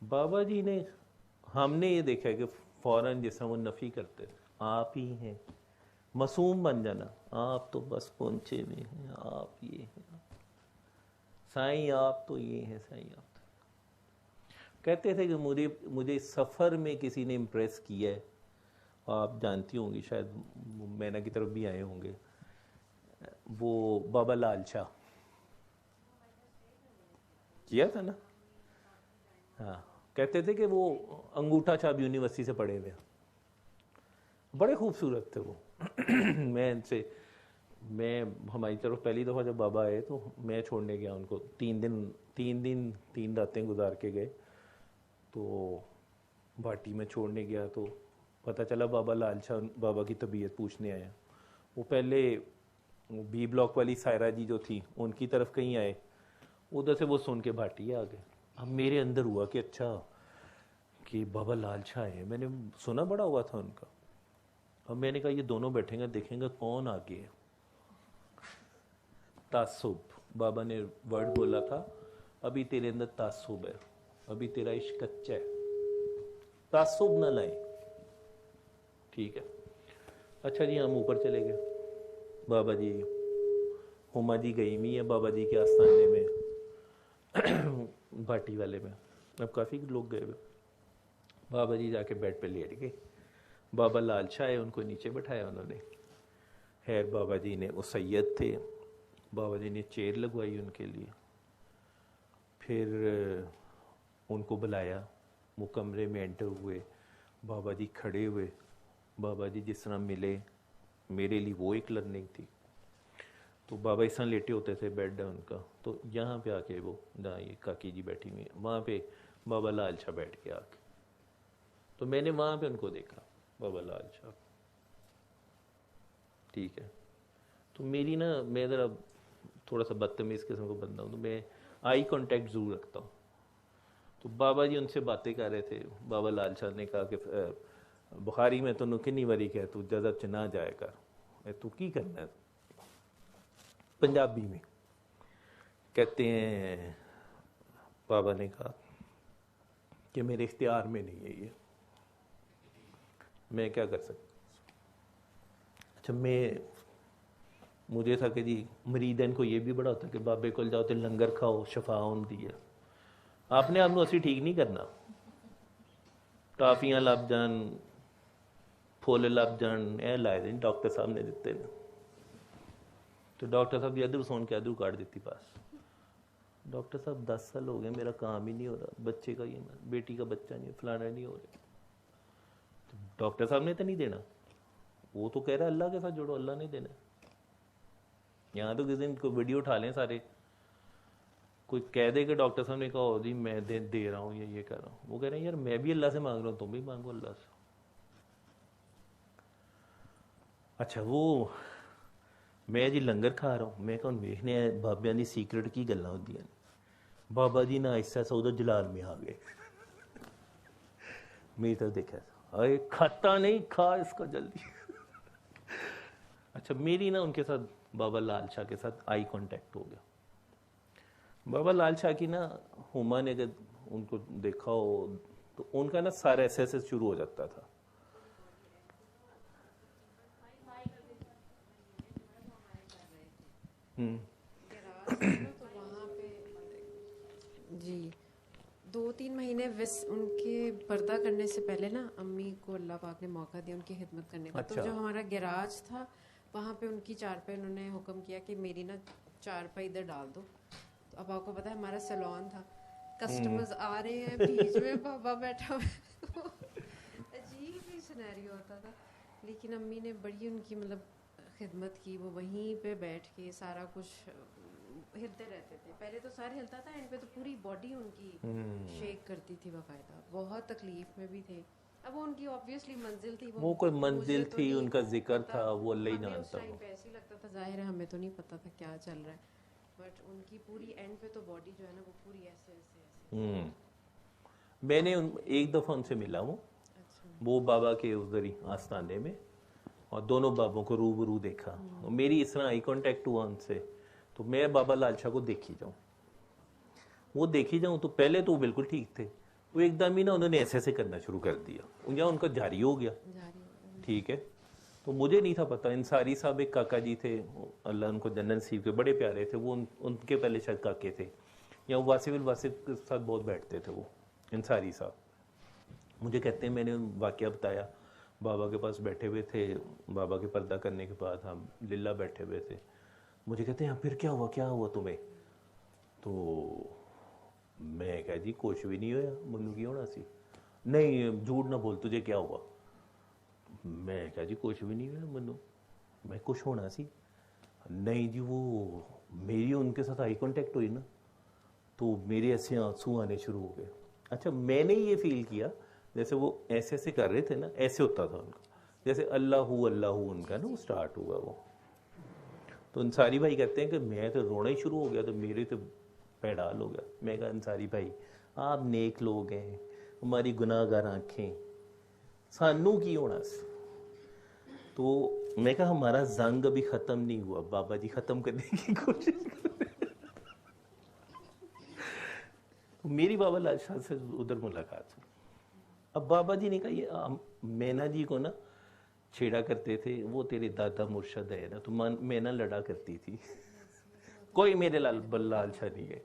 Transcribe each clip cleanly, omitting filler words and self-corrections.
बाबा जी ने, हमने ये देखा है कि फौरन जैसा वो नफ़ी करते थे, आप ही हैं, मासूम बन जाना, आप तो बस पहुंचे हुए हैं, आप ये हैं साईं, आप तो ये हैं साईं, आप तो। कहते थे कि मुझे मुझे इस सफ़र में किसी ने इम्प्रेस किया है, आप जानती होंगी शायद, मैना की तरफ भी आए होंगे, वो बाबा लाल शाह, किया था ना। हाँ, कहते थे कि वो अंगूठा छाप यूनिवर्सिटी से पढ़े हुए हैं, बड़े खूबसूरत थे वो। मैं इनसे, मैं हमारी तरफ पहली दफ़ा जब बाबा आए तो मैं छोड़ने गया उनको, 3 दिन 3 रातें गुजार के गए, तो भाटी में छोड़ने गया तो पता चला बाबा लाल शाह बाबा की तबीयत पूछने आया। वो पहले बी ब्लॉक वाली सायरा जी जो थी उनकी तरफ कहीं आए, उधर से वो सुन के भाटी आ गए। अब मेरे अंदर हुआ कि अच्छा कि बाबा लाल शाह है, मैंने सुना बड़ा हुआ था उनका। अब मैंने कहा ये दोनों बैठेंगे, देखेंगे कौन आगे है। तासुब, बाबा ने वर्ड बोला था, अभी तेरे अंदर तासुब है, अभी तेरा इश्क कच्चा है, तासुब ना लाए, ठीक है। अच्छा जी, हम ऊपर चले गए। बाबा जी, हुमा जी गई हुई है बाबा जी के आस्थाने में, भाटी वाले में, अब काफ़ी लोग गए हुए। बाबा जी जाके बेड पे लेट गए, बाबा लाल शाह है, उनको नीचे बैठाया उन्होंने। खैर बाबा जी ने, वो सैयद थे, बाबा जी ने चेयर लगवाई उनके लिए, फिर उनको बुलाया, वो कमरे में एंटर हुए, बाबा जी खड़े हुए, बाबा जी जिस तरह मिले, मेरे लिए वो एक लर्निंग थी। तो बाबा इस तरह लेटे होते थे, बेड है उनका, तो यहाँ पे आके वो, जहाँ ये काकी जी बैठी हुई है, वहाँ पे बाबा लाल शाह बैठ के आके, तो मैंने वहाँ पे उनको देखा, बाबा लाल शाह, ठीक है। तो मेरी ना, मैं ज़रा थोड़ा सा बदतमीज़ किस्म का बंदा हूँ, तो मैं आई कांटेक्ट ज़रूर रखता हूँ। तो बाबा जी उनसे बातें कर रहे थे, बाबा लाल शाह ने कहा कि बुखारी में तो नुकिनी वरी कह, तू जज़ब च ना जाए कर, तू की करना है। पंजाबी में कहते हैं, बाबा ने कहा कि मेरे इख्तियार में नहीं है ये, मैं क्या कर सकता। अच्छा, मुझे था कि जी मरीदन को ये भी बड़ा होता कि बाबे को जाओ तो लंगर खाओ, शफा होती है, आपने आपको असली ठीक नहीं करना, टाफियाँ लभ जान, फुल लभ जान, ए लाए दिन डॉक्टर साहब ने दिते ने, तो डॉक्टर साहब इधर सुन के इधर काट देती पास। डॉक्टर साहब 10 साल हो गए, मेरा काम ही नहीं हो रहा, बच्चे का ये, बेटी का बच्चा नहीं, फलाना नहीं हो रहा। तो डॉक्टर साहब ने तो नहीं देना, वो तो कह रहा है अल्लाह के साथ जोड़ो, अल्लाह ने देना। यहाँ तो किसी दिन कोई वीडियो उठा लें सारे, कोई कह दे कि डॉक्टर साहब ने कहा जी मैं दे रहा हूँ ये कर रहा हूँ, वो कह रहे हैं यार मैं भी अल्लाह से मांग रहा हूँ, तुम भी मांगो अल्लाह से। अच्छा, वो मैं जी लंगर खा रहा हूँ, मैं कहूँ वेखने बाबिया की सीक्रेट की गल्लां होंदियां ने। बाबा जी ना ऐसा सा उधर जलाल में आ गए, मेरी तरफ देखा, अरे खाता नहीं, खा इसका जल्दी। अच्छा, मेरी ना उनके साथ, बाबा लाल शाह के साथ आई कांटेक्ट हो गया। बाबा लाल शाह की ना, हुमा ने अगर उनको देखा हो तो उनका ना सारा ऐसे शुरू हो जाता था। तो वहाँ पे जी 2-3 महीने उनके पर्दा करने से पहले ना अम्मी को अल्लाह पाक ने मौका दिया उनकी खिदमत करने का। अच्छा। तो जो हमारा गैराज था वहाँ पे उनकी चारपाई, उन्होंने हुक्म किया कि मेरी ना चारपाई इधर डाल दो। तो अब आपको पता है हमारा सैलून था, कस्टमर्स आ रहे हैं, बीच में बाबा बैठा हुआ, अजीब ही सिनेरियो होता था। लेकिन अम्मी ने बड़ी उनकी मतलब खिदमत की, वो वहीं पे बैठ के सारा कुछ हिलते रहते थे। पहले तो सारे हिलता था, एंड पे तो पूरी बॉडी उनकी शेक करती थी बाकायदा, बहुत तकलीफ में भी थे। अब वो उनकी ऑब्वियसली मंजिल थी, वो कोई मुझे मंजिल तो थी, नहीं उनका जिक्र पता, था, वो अल्लाह ही हमें उस जानता टाइम वो। पे ऐसे ही लगता था, जाहिर है हमें तो नहीं पता था क्या चल रहा है, बट उनकी पूरी एंड पे तो बॉडी जो है ना वो पूरी ऐसे ऐसे ऐसे। मैंने एक दफ़ा उनसे मिला हूँ, अच्छा। वो बाबा के उधर ही आस्थाने में, और दोनों बाबों को रूबरू देखा, और मेरी इस तरह आई कांटेक्ट हुआ उनसे, तो मैं बाबा लाल शाह को देखी जाऊँ, वो देखी जाऊँ, तो पहले तो वो बिल्कुल ठीक थे, वो एकदम ही ना उन्होंने ऐसे करना शुरू कर दिया, या उनका जारी हो गया। ठीक है, तो मुझे नहीं था पता। इंसारी साहब एक काका जी थे, अल्लाह उनको जन्नत नसीब के, बड़े प्यारे थे वो। उनके पहले शायद काके थे, या वासिफ वासिफ के साथ बहुत बैठते थे वो इंसारी साहब। मुझे कहते हैं, मैंने वाकया बताया, बाबा के पास बैठे हुए थे, बाबा के पर्दा करने के बाद हम लिल्ला बैठे हुए थे। मुझे कहते हैं फिर क्या हुआ, क्या हुआ तुम्हें? तो मैं कहा जी कुछ भी नहीं होया, मनु की होना सी। नहीं झूठ ना बोल, तुझे क्या हुआ? मैं कहा जी कुछ भी नहीं हुआ मनु, मैं कुछ होना सी। नहीं जी, वो मेरी उनके साथ आई कांटेक्ट हुई ना, तो मेरे ऐसे आंसू आने शुरू हो गए। अच्छा, मैंने ये फील किया जैसे वो ऐसे ऐसे कर रहे थे ना, ऐसे होता था उनका, जैसे अल्लाह उनका ना वो स्टार्ट हुआ वो। तो अंसारी भाई कहते हैं कि मैं तो रोना ही शुरू हो गया, तो मेरे तो पैडाल हो गया। मैं कहा अंसारी भाई आप नेक लोग हैं, हमारी गुनाहगार आंखें, सानू की होना। तो मैं कहा हमारा जंग अभी खत्म नहीं हुआ, बाबा जी खत्म करने की कोशिश कर रहे हैं। तो मेरी बाबा लाल शाह से उधर मुलाकात हुई। अब बाबा जी ने कहा ये मैना जी को ना छेड़ा करते थे, वो तेरे दादा मुर्शद है ना, तो मैना लड़ा करती थी। कोई मेरे लाल शाह नहीं है,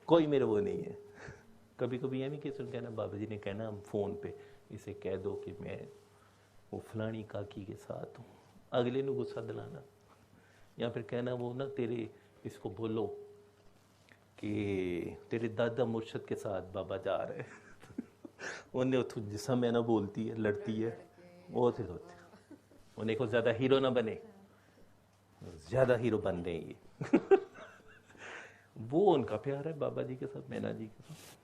कोई मेरे वो नहीं है। कभी कभी ये भी किसी कहना, बाबा जी ने कहना हम फोन पे इसे कह दो कि मैं वो फलानी काकी के साथ हूँ, अगले ने गुस्सा दिलाना। या फिर कहना वो ना तेरे इसको बोलो कि तेरे दादा मुर्शद के साथ बाबा जा रहे हैं। उन्हें जिसम मैं ना बोलती है, लड़ती है, वो थे होते उन्हें को ज्यादा हीरो ना बने, ज्यादा हीरो बन रहे ये। वो उनका प्यार है बाबा जी के साथ, मैना जी के साथ।